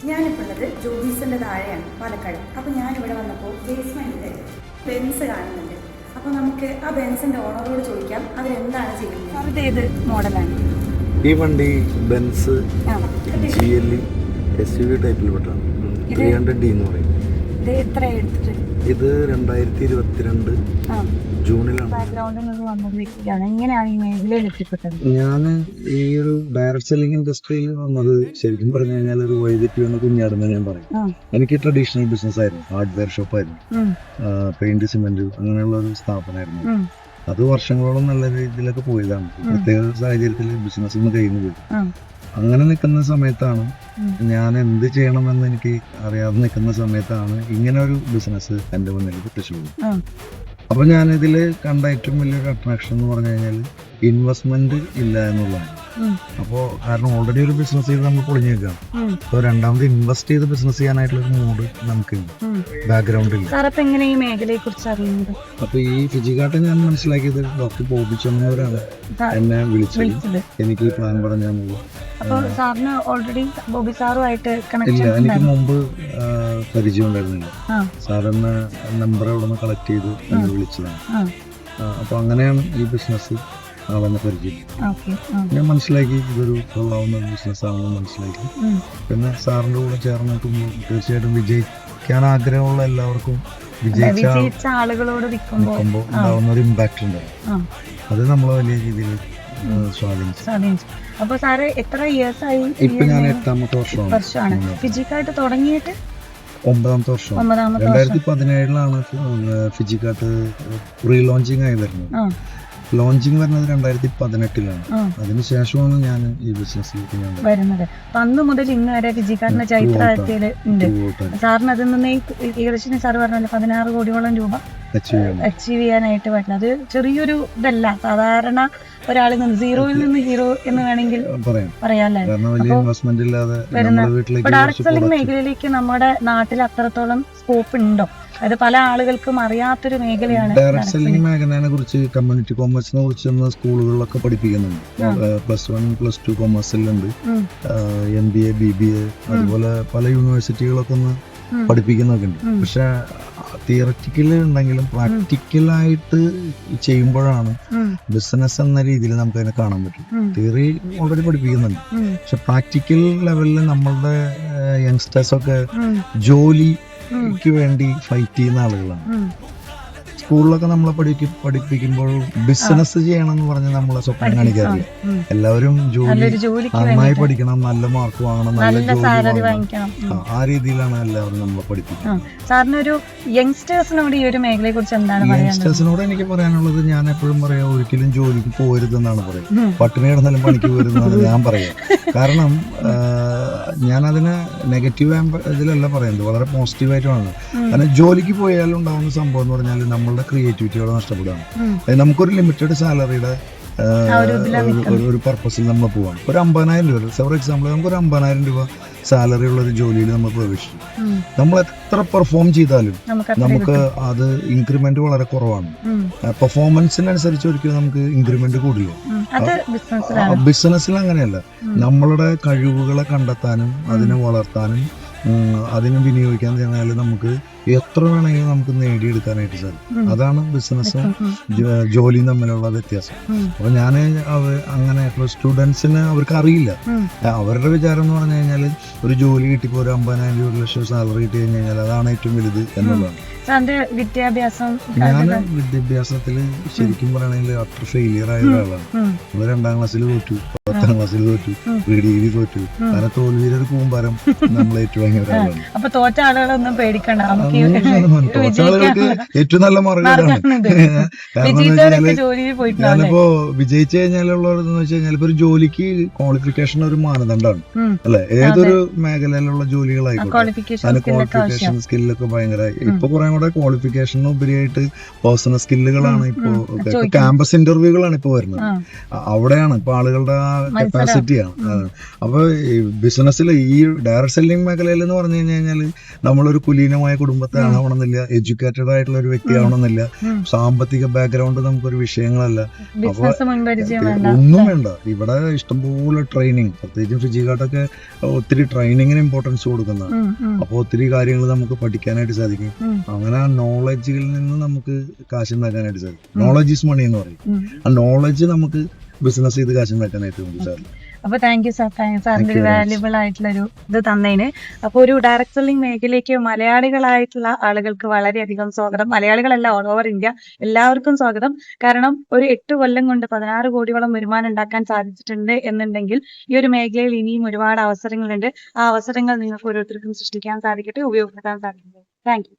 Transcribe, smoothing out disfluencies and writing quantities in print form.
ഞാനിപ്പോൾ ഉള്ളത് ജോബീസിൻ്റെ താഴെയാണ്, പാലക്കാട്. അപ്പോൾ ഞാനിവിടെ വന്നപ്പോൾ ബേസ്മെൻറ്റിൽ ബെൻസ് കാണുന്നുണ്ട്. അപ്പോൾ നമുക്ക് ആ ബെൻസിൻ്റെ ഓണറോട് ചോദിക്കാം അവരെന്താണ് ചെയ്യുന്നത്. അത് ഏത് മോഡലാണ് ഈ വണ്ടി? ബെൻസ് GLE SUV ടൈപ്പിൽ പെട്ടാണ്. 300D എന്ന് പറയും. ഇത് എത്ര എടുത്തിട്ട്? ഇത് 2022 ജൂണിലാണ്. ബാക്ക്ഗ്രൗണ്ടിൽ നിന്ന് വന്നൊരു വ്യക്തിയാണ്. എങ്ങനെയാണ് ഈ മേഖലയിൽ എത്തിപ്പെട്ടത്? ഞാൻ ഈ ഒരു ഡയറക്ട് സെല്ലിംഗ് ഇൻഡസ്ട്രിയിൽ വന്നത് ശരിക്കും പറഞ്ഞു കഴിഞ്ഞാൽ ഒരു വൈദ്യുതി വന്ന കുഞ്ഞാടെന്ന് ഞാൻ പറയും. എനിക്ക് ട്രഡീഷണൽ ബിസിനസ് ആയിരുന്നു, ഹാർഡ്വെയർ ഷോപ്പായിരുന്നു, പെയിന്റ് സിമെന്റ് അങ്ങനെയുള്ള ഒരു സ്ഥാപനമായിരുന്നു. അത് വർഷങ്ങളോളം നല്ല രീതിയിലൊക്കെ പോയതാണ്. പ്രത്യേക സാഹചര്യത്തിൽ ബിസിനസ് ഒന്ന് കഴിഞ്ഞു പോയി. അങ്ങനെ നിൽക്കുന്ന സമയത്താണ് ഞാൻ എന്ത് ചെയ്യണമെന്ന് എനിക്ക് അറിയാതെ നിൽക്കുന്ന സമയത്താണ് ഇങ്ങനെ ഒരു ബിസിനസ് എൻ്റെ മുന്നിൽ പ്രത്യക്ഷപ്പെട്ടു. അപ്പൊ ഞാനിതിൽ കണ്ട ഏറ്റവും വലിയൊരു അട്രാക്ഷൻ എന്ന് പറഞ്ഞു കഴിഞ്ഞാൽ ഇൻവെസ്റ്റ്മെന്റ് ഇല്ല എന്നുള്ളതാണ്. അപ്പോൾ കാരണം ഓൾറെഡി ഒരു ബിസിനസ് ചെയ്ത് നമ്മൾ പൊളിഞ്ഞു നിൽക്കുകയാണ്. അപ്പോൾ രണ്ടാമത് ഇൻവെസ്റ്റ് ചെയ്ത് ബിസിനസ് ചെയ്യാനായിട്ടുള്ള ഒരു മൂഡ് നമുക്ക് ബാക്ക്ഗ്രൗണ്ടിൽ. എങ്ങനെ ഈ മേഖലയെ കുറിച്ച് അറിയുന്നത്? അപ്പൊ ഈ ഫിജിക്കാട്ടെ ഞാൻ മനസ്സിലാക്കിയത് ഡോക്ടർ ബോബി ചെമ്മൂരാണ് എന്നെ വിളിച്ചത്. എനിക്ക് ഈ പ്ലാൻ പറഞ്ഞാൽ അപ്പോൾ സാറിന് ഓൾറെഡി ബോബി സാറുമായിട്ട് ഇല്ല, എനിക്ക് മുമ്പ് പരിചയം ഉണ്ടായിരുന്നില്ല. സാറിന് നമ്പർ അവിടെ നിന്ന് കളക്ട് ചെയ്ത് എന്നെ വിളിച്ചതാണ്. അപ്പൊ അങ്ങനെയാണ് ഈ ബിസിനസ് ആളെന്നെ പരിചയം. ഞാൻ മനസ്സിലാക്കി ഇതൊരു കൊള്ളാവുന്ന ബിസിനസ് ആണെന്ന് മനസ്സിലാക്കി. പിന്നെ സാറിന്റെ കൂടെ ചേർന്നിട്ടുമ്പോൾ തീർച്ചയായിട്ടും വിജയിക്കാൻ ആഗ്രഹമുള്ള എല്ലാവർക്കും വിജയിച്ച ആളുകളോട് നിൽക്കുമ്പോൾ ഉണ്ടാവുന്ന ഒരു ഇമ്പാക്ട് ഉണ്ടാവും. അത് നമ്മളെ വലിയ രീതിയിൽ സ്വാധീനിച്ചു. അപ്പൊ സാറ് എത്ര ഇയേഴ്സ് ആയി? ഇപ്പൊ ഞാൻ 8ാമത്തെ വർഷമാണ് ഫിജിക്കായിട്ട് തുടങ്ങിയിട്ട്. 9ാമത്തെ വർഷം. 2017 ഫിജിക്കാട്ട് റീ ലോഞ്ചിങ് ആയി വരുന്നത്. ലോഞ്ചിങ് വരുന്നത് 2018 അതിനുശേഷമാണ് ഞാൻ ഈ ബിസിനസ്സിലേക്ക് വരുന്നത്. അന്ന് മുതൽ ഇന്ന് വരെ ഫിജിക്കാട്ടിന്റെ ചൈത്രത്തിൽ ഉണ്ട്. സാറിന് അതിൽ നിന്ന് ഏകദേശം സാറ് പറഞ്ഞല്ലോ 16 കോടിയോളം രൂപ അച്ചീവ് ചെയ്യാനായിട്ട് പറ്റുന്നത്. അത് ചെറിയൊരു ഇതല്ല. സാധാരണ ഒരാളിൽ നിന്ന് സീറോയിൽ നിന്ന് ഹീറോ എന്ന് വേണമെങ്കിൽ പറയാല്ലേ. ഡയറക്ട് സെല്ലിംഗ് മേഖലയിലേക്ക് നമ്മുടെ നാട്ടിൽ അത്രത്തോളം സ്കോപ്പ് ഉണ്ടോ? അത് പല ആളുകൾക്കും അറിയാത്തൊരു മേഖലയാണ്. ഡയറക്ട് സെല്ലിംഗ് മേഖലയെ കുറിച്ച് കമ്മ്യൂണിറ്റി കോമേഴ്സിനെ കുറിച്ച് സ്കൂളുകളിലൊക്കെ പഠിപ്പിക്കുന്നുണ്ട്. +1 +2 കൊമേഴ്സിലുണ്ട്, MBA BBA അതുപോലെ പല യൂണിവേഴ്സിറ്റികളൊക്കെ ഒന്ന് പഠിപ്പിക്കുന്നൊക്കെ ഉണ്ട്. പക്ഷെ തിയററ്റിക്കല് ഉണ്ടെങ്കിലും പ്രാക്ടിക്കലായിട്ട് ചെയ്യുമ്പോഴാണ് ബിസിനസ് എന്ന രീതിയിൽ നമുക്ക് അതിനെ കാണാൻ പറ്റും. തിയറി ഓൾറെഡി പഠിപ്പിക്കുന്നുണ്ട്, പക്ഷെ പ്രാക്ടിക്കൽ ലെവലിൽ നമ്മളുടെ യങ്സ്റ്റേഴ്സൊക്കെ ജോലിക്ക് വേണ്ടി ഫൈറ്റ് ചെയ്യുന്ന ആളുകളാണ്. സ്കൂളിലൊക്കെ നമ്മളെ പഠിപ്പിക്കുമ്പോൾ ബിസിനസ് ചെയ്യണം എന്ന് പറഞ്ഞ് നമ്മളെ സ്വപ്നം കാണിക്കാറില്ല. എല്ലാവരും ജോലി നന്നായി പഠിക്കണം, നല്ല മാർക്ക് വാങ്ങണം, നല്ല ജോലി വാങ്ങണം, ആ രീതിയിലാണ് എല്ലാവരും നമ്മളെ പഠിപ്പിക്കുന്നത്. സാറിനൊരു യങ്സ്റ്റേഴ്സിനോട് ഈ ഒരു മേഖലയെ കുറിച്ച് എന്താണ്? യങ്സ്റ്റേഴ്സിനോട് എനിക്ക് പറയാനുള്ളത്, ഞാൻ എപ്പോഴും പറയാം, ഒരിക്കലും ജോലിക്ക് പോകരുതെന്നാണ് പറയുന്നത്. പട്ടിണി കിടന്നാലും പണിക്ക് പോരുന്നതാണ് ഞാൻ പറയാം. കാരണം ഞാനതിനെ നെഗറ്റീവ് ഇതിലല്ല പറയുന്നത്, വളരെ പോസിറ്റീവായിട്ടാണ്. കാരണം ജോലിക്ക് പോയാലും ഉണ്ടാവുന്ന സംഭവം എന്ന് പറഞ്ഞാൽ നമ്മളുടെ ക്രിയേറ്റിവിറ്റിയോടെ നഷ്ടപ്പെടുകയാണ്. നമുക്കൊരു ലിമിറ്റഡ് സാലറിയുടെ ഒരു പർപ്പസിൽ നമ്മൾ പോവാണ്. ഒരു 50,000 രൂപ ഫോർ എക്സാമ്പിൾ, നമുക്കൊരു 50,000 രൂപ സാലറി ഉള്ള ഒരു ജോലിയിൽ നമ്മൾ പ്രവേശിച്ചു. നമ്മൾ എത്ര പെർഫോം ചെയ്താലും നമുക്ക് അത് ഇൻക്രിമെന്റ് വളരെ കുറവാണ്. പെർഫോമൻസിനനുസരിച്ച് ഒരിക്കലും നമുക്ക് ഇൻക്രിമെന്റ് കൂടില്ല. ബിസിനസ്സിൽ അങ്ങനെയല്ല. നമ്മളുടെ കഴിവുകളെ കണ്ടെത്താനും അതിനെ വളർത്താനും അതിനെ വിനിയോഗിക്കാൻ കഴിഞ്ഞാൽ നമുക്ക് എത്ര വേണമെങ്കിലും നമുക്ക് നേടിയെടുക്കാനായിട്ട് സാധിക്കും. അതാണ് ബിസിനസ്സും ജോലിയും തമ്മിലുള്ള വ്യത്യാസം. അപ്പൊ ഞാൻ അങ്ങനെ സ്റ്റുഡൻസിന് അവർക്ക് അറിയില്ല. അവരുടെ വിചാരം എന്ന് പറഞ്ഞു കഴിഞ്ഞാൽ ഒരു ജോലി കിട്ടിപ്പോ ഒരു 50,000 രൂപ 1 ലക്ഷം സാലറി കിട്ടി കഴിഞ്ഞാൽ അതാണ് ഏറ്റവും വലുത് എന്നുള്ളതാണ്. ഞാൻ വിദ്യാഭ്യാസത്തിൽ ശരിക്കും പറയണെങ്കിൽ അത്ര ഫെയിലിയർ ആയ ഒരാളാണ്. 2ാം ക്ലാസ്സിൽ തോറ്റു, 10ാം ക്ലാസ്സിൽ തോറ്റു, ഡിഗ്രി തോറ്റു. കാരണം തോൽവിയുടെ ഒരു കൂമ്പാരം നമ്മൾ ഏറ്റുവാങ്ങിയ ഒരാളാണ്. അപ്പൊ തോറ്റ ആളുകളൊന്നും പേടിക്കണ്ട, തോറ്റ ആളുകൾക്ക് ഏറ്റവും നല്ല മാർഗ്ഗമാണ്. ഞാനിപ്പോ വിജയിച്ചു കഴിഞ്ഞാലുള്ളതെന്ന് വെച്ച് കഴിഞ്ഞാൽ ഇപ്പൊ ഒരു ജോലിക്ക് ക്വാളിഫിക്കേഷൻ ഒരു മാനദണ്ഡമാണ് അല്ലെ. ഏതൊരു മേഖലയിലുള്ള ജോലികളായിക്കോട്ടെ അതിന് ക്വാളിഫിക്കേഷൻ സ്കില്ലൊക്കെ ഭയങ്കര. ഇപ്പൊ കുറെ കൂടെ ക്വാളിഫിക്കേഷന് ഉപരിയായിട്ട് പേഴ്സണൽ സ്കില്ലുകളാണ് ഇപ്പോ ക്യാമ്പസ് ഇന്റർവ്യൂകളാണ് ഇപ്പൊ വരുന്നത്. അവിടെയാണ് ഇപ്പൊ ആളുകളുടെ കപ്പാസിറ്റിയാണ്. അപ്പൊ ബിസിനസ്സിൽ ഈ ഡയറക്ട് സെല്ലിംഗ് മേഖലയിൽ എന്ന് പറഞ്ഞു കഴിഞ്ഞാൽ നമ്മളൊരു കുലീനമായ കുടുംബ കുടുംബത്തെ ആവണമെന്നില്ല, എഡ്യൂക്കേറ്റഡ് ആയിട്ടുള്ള ഒരു വ്യക്തി ആവണമെന്നില്ല, സാമ്പത്തിക ബാക്ക്ഗ്രൗണ്ട് നമുക്കൊരു വിഷയങ്ങളല്ല. അപ്പൊ ഒന്നും വേണ്ട, ഇവിടെ ഇഷ്ടംപോലെ ട്രെയിനിങ്, പ്രത്യേകിച്ചും ഫിജിക്കാട്ടൊക്കെ ഒത്തിരി ട്രെയിനിങ്ങിന് ഇമ്പോർട്ടൻസ് കൊടുക്കുന്നതാണ്. അപ്പോൾ ഒത്തിരി കാര്യങ്ങൾ നമുക്ക് പഠിക്കാനായിട്ട് സാധിക്കും. അങ്ങനെ ആ നോളജുകളിൽ നിന്ന് നമുക്ക് കാശുണ്ടാക്കാനായിട്ട് സാധിക്കും. നോളജ് ഈസ് മണി എന്ന് പറയും. ആ നോളജ് നമുക്ക് ബിസിനസ് ചെയ്ത് കാശുണ്ടാക്കാനായിട്ട് സാധിക്കും. അപ്പൊ താങ്ക് യു സാർ, സാറിന്റെ ഒരു വാല്യുബിൾ ആയിട്ടുള്ള ഒരു ഇത് തന്നതിന്. അപ്പൊ ഒരു ഡയറക്ട് സെല്ലിംഗ് മേഖലയ്ക്ക് മലയാളികളായിട്ടുള്ള ആളുകൾക്ക് വളരെയധികം സ്വാഗതം. മലയാളികളല്ല, ഓൾ ഓവർ ഇന്ത്യ എല്ലാവർക്കും സ്വാഗതം. കാരണം ഒരു 8 കൊല്ലം കൊണ്ട് 16 കോടിയോളം വരുമാനം ഉണ്ടാക്കാൻ സാധിച്ചിട്ടുണ്ട് എന്നുണ്ടെങ്കിൽ ഈ ഒരു മേഖലയിൽ ഇനിയും ഒരുപാട് അവസരങ്ങളുണ്ട്. ആ അവസരങ്ങൾ നിങ്ങൾക്ക് ഓരോരുത്തർക്കും സൃഷ്ടിക്കാൻ സാധിക്കട്ടെ, ഉപയോഗപ്പെടുത്താൻ സാധിക്കട്ടെ. Thank you.